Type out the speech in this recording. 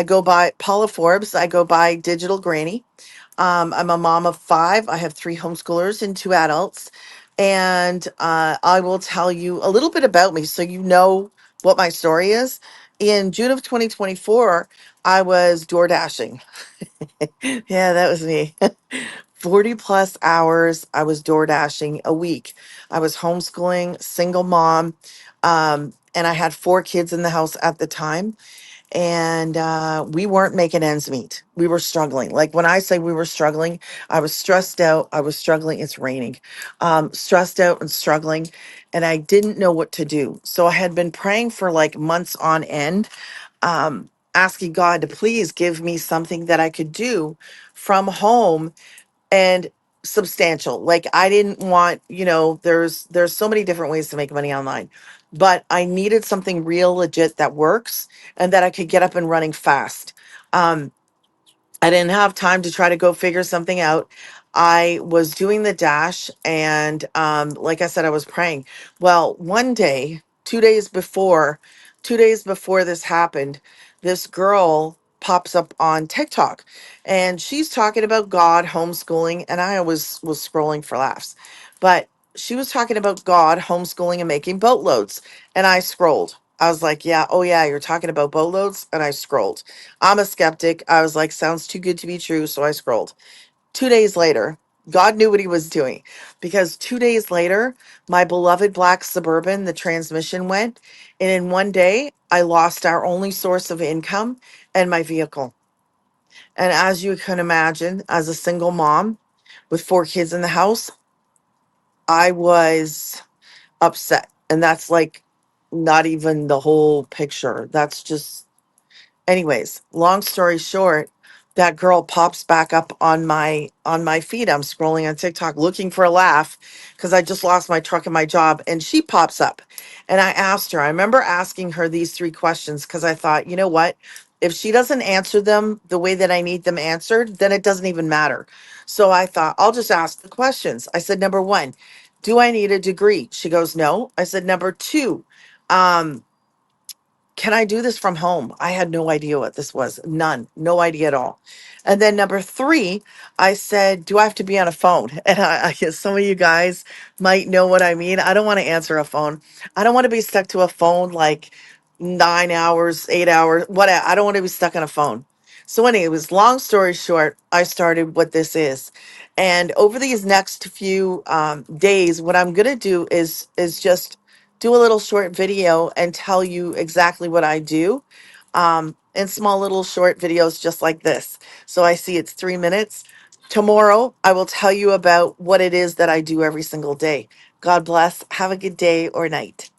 I go by Paula Forbes. I go by Digital Granny. I'm a mom of five. I have three homeschoolers and two adults. And I will tell you a little bit about me so you know what my story is. In June of 2024, I was DoorDashing. Yeah, that was me. 40 plus hours. I was door dashing a week. I was homeschooling, single mom. And I had four kids in the house at the time. And we weren't making ends meet. We were struggling. Like when I say we were struggling, I was stressed out. I was struggling. It's raining. Stressed out and struggling. And I didn't know what to do. So I had been praying for like months on end, asking God to please give me something that I could do from home and substantial. Like I didn't want, there's so many different ways to make money online, but I needed something real legit that works and that I could get up and running fast. Um, I didn't have time to try to go figure something out. I was doing the dash and like I said, I was praying. Well, one day, 2 days before this happened, this girl pops up on TikTok and she's talking about God, homeschooling, and I always was scrolling for laughs. But she was talking about God, homeschooling, and making boatloads. And I scrolled. I was like, yeah, oh yeah, you're talking about boatloads. And I scrolled. I'm a skeptic. I was like, sounds too good to be true. So I scrolled. 2 days later, God knew what he was doing because 2 days later, my beloved black Suburban, the transmission went. And in one day, I lost our only source of income and my vehicle. And as you can imagine, as a single mom with four kids in the house, I was upset. And that's like not even the whole picture. That's just, anyways, long story short, that girl pops back up on my feed. I'm scrolling on TikTok looking for a laugh because I just lost my truck and my job, and she pops up. And I asked her, I remember asking her these three questions because I thought, you know what? If she doesn't answer them the way that I need them answered, then it doesn't even matter. So I thought, I'll just ask the questions. I said, number one, do I need a degree? She goes, no. I said, number two, um, can I do this from home? I had no idea what this was. None. No idea at all. And then number three, I said, do I have to be on a phone? And I guess some of you guys might know what I mean. I don't want to answer a phone. I don't want to be stuck to a phone like 9 hours, 8 hours, what I don't want to be stuck on a phone. So anyways, long story short, I started what this is. And over these next few days, what I'm gonna do is just do a little short video and tell you exactly what I do in small little short videos just like this. So I see it's 3 minutes. Tomorrow, I will tell you about what it is that I do every single day. God bless. Have a good day or night.